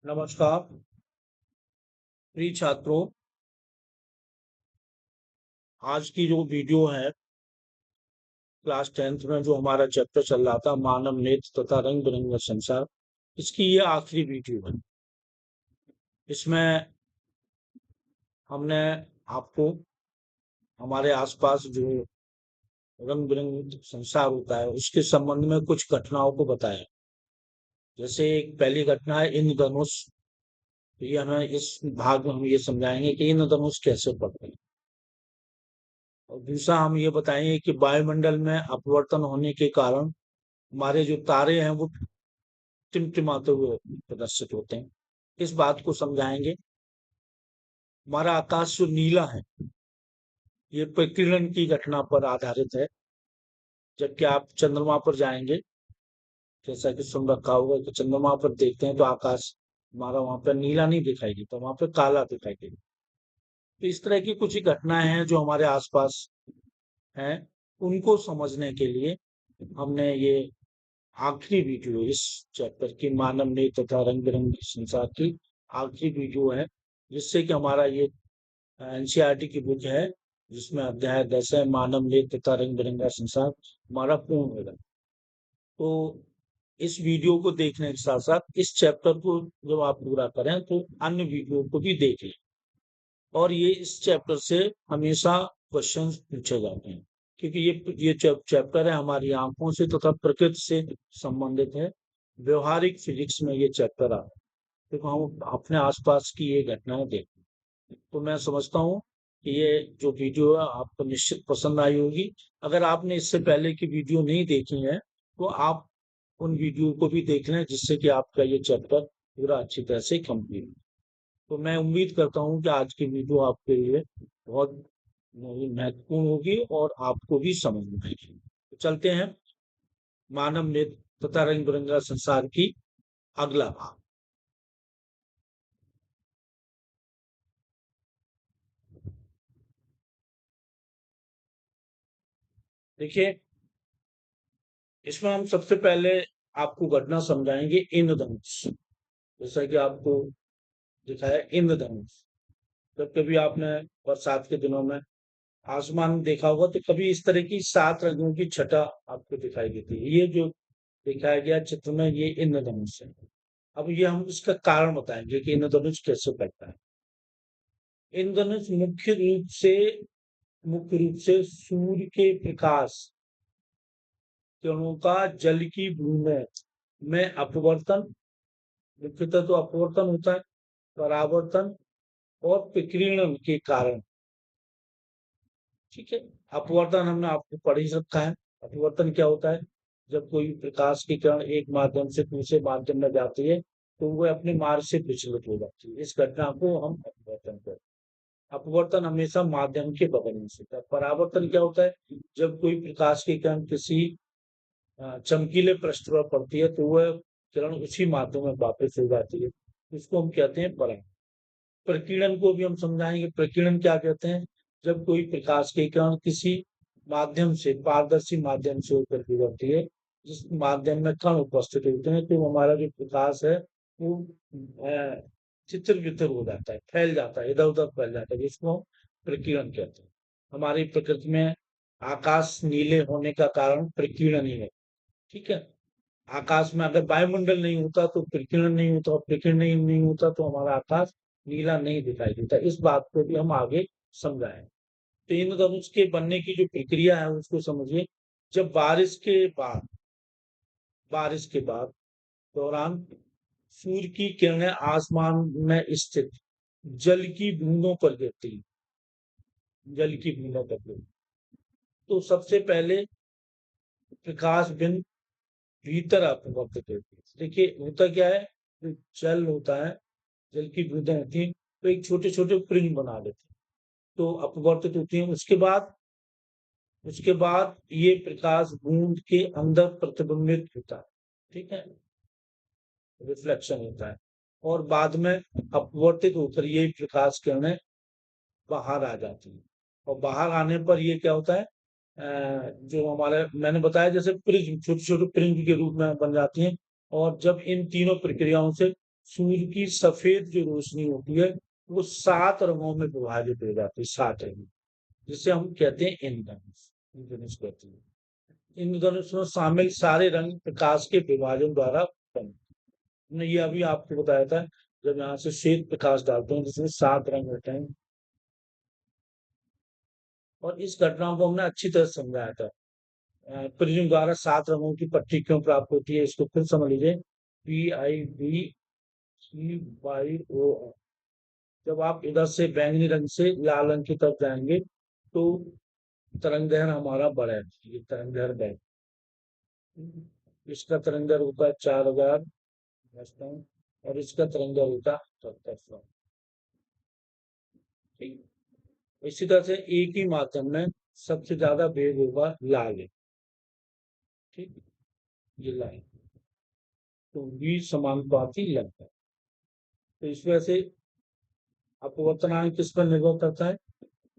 नमस्कार प्रिय छात्रों। आज की जो वीडियो है क्लास 10th में जो हमारा चैप्टर चल रहा था मानव नेत्र तथा रंग बिरंगा संसार, इसकी ये आखिरी वीडियो है। इसमें हमने आपको हमारे आसपास जो रंग बिरंग संसार होता है उसके संबंध में कुछ घटनाओं को बताया। जैसे एक पहली घटना है इंद्रधनुष। तो ये हमें इस भाग में हम ये समझाएंगे कि इंद्रधनुष कैसे पड़ते हैं। और दूसरा हम ये बताएंगे कि वायुमंडल में अपवर्तन होने के कारण हमारे जो तारे हैं वो टिमटिमाते हुए प्रदर्शित होते हैं। इस बात को समझाएंगे। हमारा आकाश जो नीला है ये प्रकीर्णन की घटना पर आधारित है। जबकि आप चंद्रमा पर जाएंगे, जैसा कि सुन रखा होगा कि चंद्रमा पर देखते हैं तो आकाश हमारा वहां पर नीला नहीं दिखाई देता, वहां पर काला दिखाई देता। तो इस तरह की कुछ घटनाएं हैं जो हमारे आसपास हैं। उनको समझने के लिए हमने ये आखिरी वीडियो इस चैप्टर की मानव नेत्र तथा रंग बिरंगी संसार की आखिरी वीडियो है, जिससे कि हमारा ये एनसीईआरटी की बुक है जिसमें अध्याय 10 है मानव नेत्र तथा रंग बिरंगा संसार, हमारा पूर्ण होगा। तो इस वीडियो को देखने के साथ साथ इस चैप्टर को जब आप पूरा करें तो अन्य वीडियो को भी देख लें। और ये इस चैप्टर से हमेशा क्वेश्चंस पूछे जाते हैं, क्योंकि ये चैप्टर है हमारी आंखों से तथा प्रकृति से संबंधित है। व्यवहारिक फिजिक्स में ये चैप्टर आता है, तो हम अपने आसपास की ये घटनाएं देखते हैं। तो मैं समझता हूँ कि ये जो वीडियो है आपको निश्चित पसंद आई होगी। अगर आपने इससे पहले की वीडियो नहीं देखी है तो आप उन वीडियो को भी देख लें, जिससे कि आपका ये चैप्टर पूरा अच्छी तरह से कंप्लीट। तो मैं उम्मीद करता हूँ कि आज की वीडियो आपके लिए बहुत महत्वपूर्ण होगी और आपको भी समझ में आएगी। तो चलते हैं मानव नेत्र तथा रंग बिरंगा संसार की अगला भाग। देखिए, इसमें हम सबसे पहले आपको घटना समझाएंगे इंद्रधनुष। जैसा कि आपको दिखाया इंद्रधनुष। जब कभी आपने बरसात के दिनों में आसमान देखा होगा तो कभी इस तरह की 7 रंगों की छटा आपको दिखाई देती है। ये जो दिखाया गया चित्र में ये इंद्रधनुष है। अब ये हम इसका कारण बताएंगे कि इंद्रधनुष कैसे बनता है। इंद्रधनुष मुख्य रूप से सूर्य के प्रकाश किरणों का जल की बूंदें में अपवर्तन, मुख्यतः तो अपवर्तन होता है, परावर्तन और विकिरण के कारण। ठीक है, अपवर्तन हमने आपको पढ़ ही रखा है। अपवर्तन क्या होता है? जब कोई प्रकाश की किरण एक माध्यम से दूसरे माध्यम में जाती है तो वह अपने मार्ग से विचलित हो जाती है। इस घटना को हम अपवर्तन कहते हैं। अपवर्तन हमेशा माध्यम के बगल में होता है। परावर्तन क्या होता है? जब कोई प्रकाश की किरण किसी चमकीले पृष्ठ पर पड़ती है तो वह किरण उसी माध्यम में वापस हो जाती है। इसको हम कहते हैं परावर्तन। प्रकीर्णन को भी हम समझाएंगे। प्रकीर्णन क्या कहते हैं? जब कोई प्रकाश की किरण किसी माध्यम से, पारदर्शी माध्यम से होकर गुजरती है, जिस माध्यम में कण उपस्थित होते हैं, तो हमारा जो प्रकाश है वो चित्र वितर हो जाता है, फैल जाता है, इधर उधर फैल जाता है, जिसको प्रकीर्णन कहते हैं। हमारी प्रकृति में आकाश नीले होने का कारण प्रकीर्णन ही है। ठीक है, आकाश में अगर वायुमंडल नहीं होता तो प्रकीर्णन नहीं होता, और प्रकीर्णन नहीं होता तो हमारा आकाश नीला नहीं दिखाई देता। इस बात को भी हम आगे समझाएं। तो इंद्रधनुष के बनने की जो प्रक्रिया है उसको समझिए। जब बारिश के बाद दौरान सूर्य की किरणें आसमान में स्थित जल की बूंदों पर गिरती जल की बूंदों पर गिरती तो सबसे पहले प्रकाश बिंदु भीतर अपवर्तित होती है। देखिए, होता क्या है, जो जल होता है, जल की बूंदें होती हैं, तो एक छोटे छोटे प्रिंग बना देते हैं, तो अपवर्तित होती हैं। उसके बाद ये प्रकाश बूंद के अंदर प्रतिबिंबित होता है। ठीक है, रिफ्लेक्शन होता है, और बाद में अपवर्तित होकर ये प्रकाश किरणें बाहर आ जाती है। और बाहर आने पर ये क्या होता है, जो हमारे मैंने बताया जैसे प्रिज्म, छोटे छोटे प्रिज्म के रूप में बन जाती हैं। और जब इन तीनों प्रक्रियाओं से सूर्य की सफेद जो रोशनी होती है वो 7 रंगों में विभाजित हो जाती है, 7 रंग, जिसे हम कहते हैं इंद्रधनुष। इंद्रधनुष कहते हैं। इंद्रधनुष में शामिल सारे रंग प्रकाश के विभाजन द्वारा उत्पन्न। हमने ये अभी आपको बताया था, जब यहाँ से श्वेत प्रकाश डालते हैं जिसमें 7 रंग होते हैं, और इस घटना को हमने अच्छी तरह समझाया था। प्रिज्म द्वारा 7 रंगों की पट्टी क्यों प्राप्त होती है, इसको फिर समझ लीजिए। PIBCYO। जब आप इधर से बैंगनी रंग से लाल रंग की तरफ जाएंगे तो तरंग दैर्घ्य हमारा बढ़ेगा, ये तरंग दैर्घ्य इसका तरंग दैर्घ्य होता है 4000, और इसका तरंग दैर्घ्य होता है 7700। ठीक, इसी तरह से एक ही माध्यम में सबसे ज्यादा वेग होगा लाल। ठीक, ये लाइन तो V समानुपाती लगता है। तो इस वजह से अपवर्तनांक किस पर निर्भर करता है,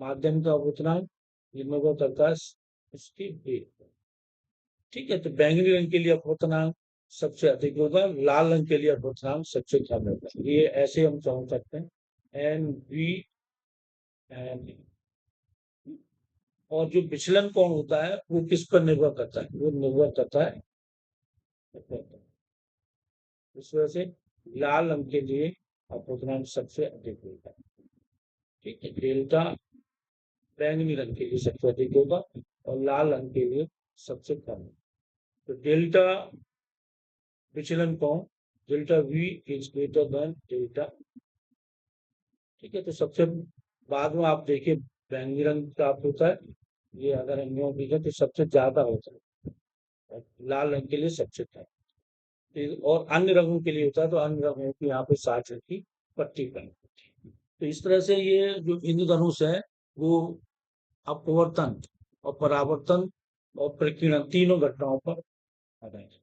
माध्यम का अपवर्तनांक निर्भर करता है उसके वेग पर। ठीक है, तो बैंगनी रंग के लिए अपवर्तनांक सबसे अधिक होगा, लाल रंग के लिए अपवर्तनांक सबसे कम होगा। ये ऐसे हम समझ सकते हैं NV एन। और जो विचलन कोण होता है वो किस पर निर्भर करता है, वो निर्भर करता है, इस वजह से लाल रंग के लिए अपवर्तनांक सबसे अधिक होगा। ठीक है, डेल्टा बैंगनी रंग के लिए सबसे अधिक होगा और लाल रंग के लिए सबसे कम। तो डेल्टा विचलन कोण delta V is greater than delta. ठीक है, तो सबसे बाद में आप देखिए बैंगनी रंग प्राप्त होता है, ये अगर हम देखें तो सबसे ज्यादा होता है, और लाल रंग के लिए सबसे कम। और अन्य रंगों के लिए होता है तो अन्य रंगों की यहाँ पे 60 रंग की पट्टी बनी होती है। तो इस तरह से ये जो इंद्रधनुष है वो अपवर्तन और परावर्तन और प्रकीर्णन तीनों घटनाओं पर आधारित है।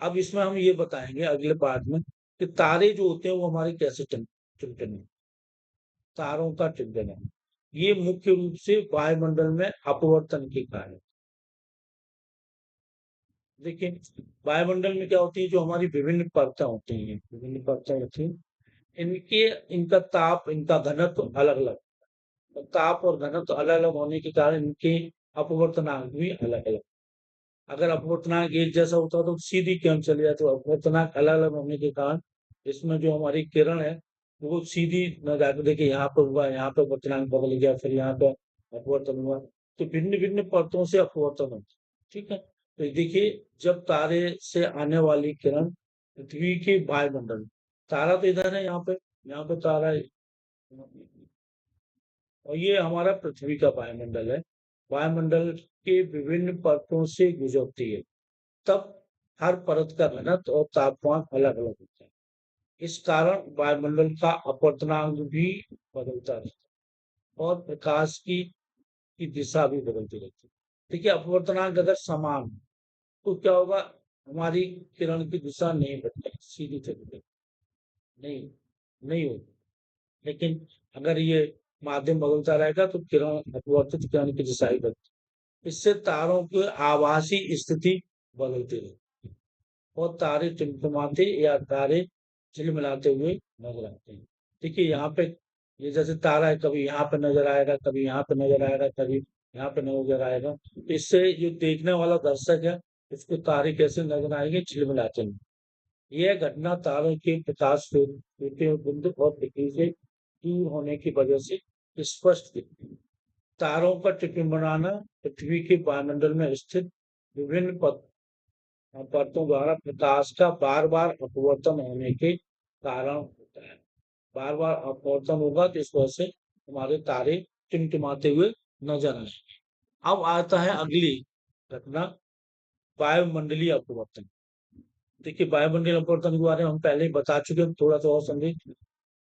अब इसमें हम ये बताएंगे अगले पार्ट में कि तारे जो होते हैं वो हमारे कैसे चिंतन है, तारों का चिंतन है। ये मुख्य रूप से वायुमंडल में अपवर्तन के कारण। देखिए वायुमंडल में क्या होती है, जो हमारी विभिन्न परतें होती हैं, विभिन्न परतें होती हैं, इनके इनका ताप इनका घनत्व अलग अलग, ताप और घनत्व अलग अलग होने के कारण इनके अपवर्तनांक भी अलग अलग। अगर अपवर्तनांक एक जैसा होता तो सीधी किरण चली जाती, तो अपवर्तनांक अलग अलग होने के कारण इसमें जो हमारी किरण है वो सीधी न जाकर, देखिए यहाँ पर हुआ, यहाँ पे अपवर्तनांक बदल गया, फिर यहाँ पे अपवर्तन हुआ, तो भिन्न भिन्न परतों से अपवर्तन होता। ठीक है, तो देखिए जब तारे से आने वाली किरण पृथ्वी के वायुमंडल, तारा तो इधर है, यहाँ पे तारा है, और ये हमारा पृथ्वी का वायुमंडल है, वायुमंडल के विभिन्न परतों से गुजरती है, तब हर परत का घनत्व और तापमान अलग अलग होता है। इस कारण वायुमंडल का अपवर्तनांक भी बदलता रहता है और प्रकाश की दिशा भी बदलती रहती है। देखिए अपवर्तनांक अगर समान तो क्या होगा, हमारी किरण की दिशा नहीं बदलेगी, सीधी चलेगी, नहीं नहीं होगी। लेकिन अगर ये माध्यम बदलता रहेगा तो किरण अपवर्तित किरण की दिशा ही बदलती, इससे तारों की आभासी स्थिति बदलती रहती है और तारे टिमटिमाते या तारे झिलमिलाते हुए नजर आते हैं। देखिए यहाँ पे ये जैसे तारा है, कभी यहाँ पे नजर आएगा, कभी यहाँ पे नजर आएगा, कभी यहाँ पे नजर आएगा, तो इससे जो देखने वाला दर्शक है उसको तारे कैसे नजर आएंगे, झिलमिलाते हुए। यह घटना तारों के प्रकाश होते हुए बिंदु और पृथ्वी से दूर होने की वजह से स्पष्ट दिखती है। तारों का टिटिम्बनाना पृथ्वी के वायुमंडल में स्थित विभिन्न परतों द्वारा प्रकाश का बार बार अपवर्तन होने के कारण होता है। बार बार अपवर्तन होगा तो इस वजह से हमारे तारे टिमटिमाते हुए नजर आए। अब आता है अगली घटना, वायुमंडलीय अपवर्तन। देखिए वायुमंडलीय अपवर्तन के बारे में हम पहले ही बता चुके हैं, थोड़ा सा और समझे।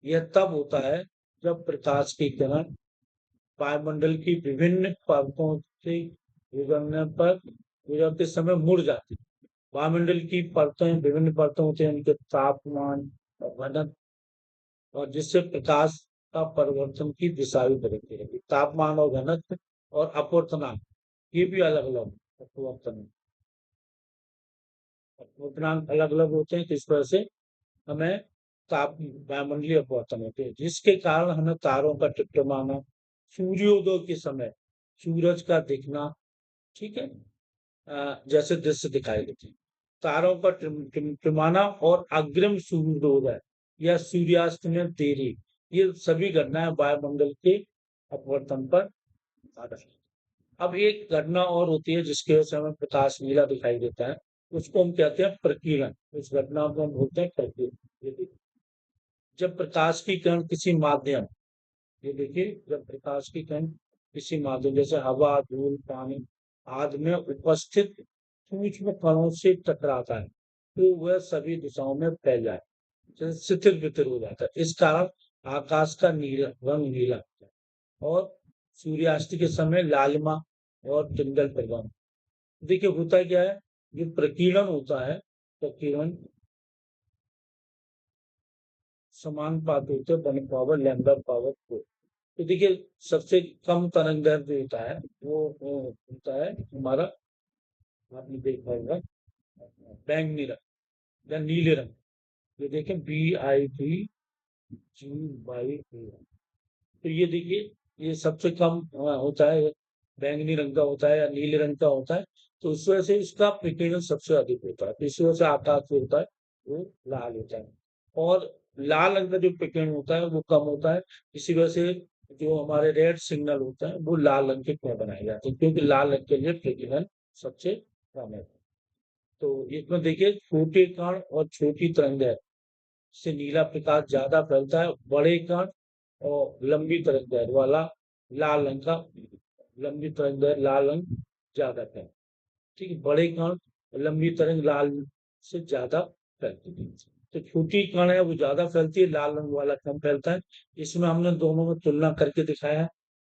यह तब होता है जब प्रकाश की किरण वायुमंडल की विभिन्न परतों से गुजरते समय मुड़ जाती है। वायुमंडल की परतें विभिन्न परतें होती हैं, उनके तापमान और घनत्व, और जिससे प्रकाश का परिवर्तन की दिशा भी बदलती रहती है। तापमान और घनत्व और अपवर्तनांक ये भी अलग अलग अपवर्तनांक अलग अलग होते हैं, तो इस वजह से हमें ताप वायुमंडलीय अपवर्तन होते हैं, जिसके कारण हमें तारों का टिमटिमाना, सूर्योदय के समय सूरज का दिखना, ठीक है, जैसे दृश्य दिखाई देते हैं। तारों का टिमटिमाना और अग्रिम सूर्योदय या सूर्यास्त में देरी, ये सभी घटनाएं वायुमंडल के अपवर्तन पर आधारित हैं। अब एक घटना और होती है जिसकी वजह से हमें प्रकाश नीला दिखाई देता है, उसको हम कहते हैं प्रकीर्णन। उस घटना को हम बोलते हैं प्रकीर्णन। ये देखिए, जब प्रकाश की किरण किसी माध्यम, ये देखिए, जब प्रकाश की किरण किसी माध्यम जैसे हवा, धूल, पानी आदि में उपस्थित सूक्ष्म कणों से टकराता है, तो वह सभी दिशाओं में फैल जाए, जैसे तितर बितर हो जाता है। इस कारण आकाश का नीला रंग नीला होता है और सूर्यास्त के समय लालिमा और टिंडल पैदा। देखिए होता क्या है, जो प्रकीर्णन होता है, प्रकीर्णन समानुपाती होते हैं 1 पावर लैम्डा पावर 4। तो देखिए सबसे कम तरंग दैर्ध्य होता है वो होता है हमारा, आपने देखा होगा, बैंगनी रंग या नीले रंग। ये देखें BITG/A। तो ये देखिए, ये सबसे कम होता है, बैंगनी रंग का होता है या नीले रंग का होता है। तो उस वजह से इसका विकिरण सबसे अधिक होता है, तो इस वजह से आकाश जो होता है वो लाल होता है। और लाल रंग का जो विकिरण होता है वो कम होता है, इसी वजह से जो हमारे रेड सिग्नल होता है वो लाल रंग के क्यों बनाए जाते हैं, क्योंकि लाल रंग के लिए विकिरण सबसे कम है। तो इसमें देखिए छोटे कण और छोटी तरंगें से नीला प्रकाश ज्यादा फैलता है, बड़े कण और लंबी तरंगदैर्घ्य वाला लाल रंग का, लंबी तरंगदैर्घ्य लाल रंग ज्यादा फैलता है। ठीक है, बड़े कण लंबी तरंग लाल से ज्यादा फैलती है। तो छोटी कण है वो ज्यादा फैलती है, लाल रंग वाला कम फैलता है। इसमें हमने दोनों में तुलना करके दिखाया है।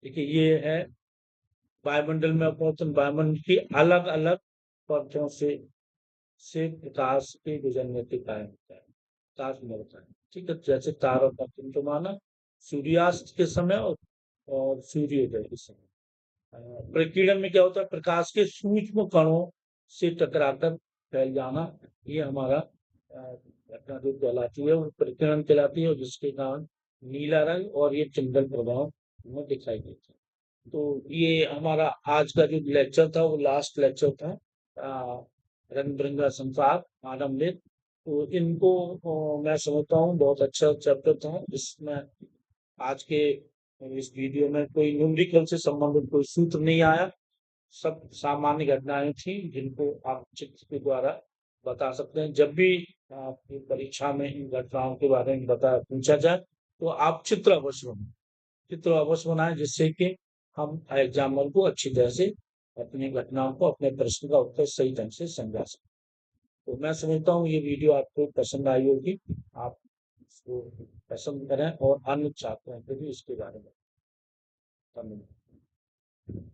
देखिए ये है वायुमंडल में अपवर्तन, वायुमंडल की अलग अलग परतों से प्रकाश के गुजरने के कारण होता है, प्रकाश में होता है। ठीक है, जैसे तारों का टिमटिमाना सूर्यास्त के समय और सूर्योदय के समय। प्रकीर्णन में क्या होता है, प्रकाश के सूक्ष्म कणों से टकराकर फैल जाना, ये हमारा घटना जो कहलाती है वो प्रकीर्णन कहलाती है, और जिसके कारण नीला रंग और ये टिंडल प्रभाव हमें दिखाई देता है। तो ये हमारा आज का जो लेक्चर था वो लास्ट लेक्चर था, रंग बिरंगा संसार मानव में। तो इनको मैं समझता हूँ बहुत अच्छा चैप्टर था। इसमें आज के इस वीडियो में कोई न्यूमेरिकल से संबंधित कोई सूत्र नहीं आया, सब सामान्य घटनाएं थी जिनको आप चित्र के द्वारा बता सकते हैं। जब भी आपकी परीक्षा में इन घटनाओं के बारे में बता पूछा जाए तो आप चित्र अवश्य बनाएं, चित्र अवश्य बनाएं, जिससे कि हम एग्जामर को अच्छी तरह से अपनी घटनाओं को, अपने प्रश्न का उत्तर सही ढंग से समझा सकें। तो मैं समझता हूँ ये वीडियो आपको पसंद आई होगी, आप इसको पसंद करें और अन्य छात्रों को भी इसके बारे में बताएं। धन्यवाद।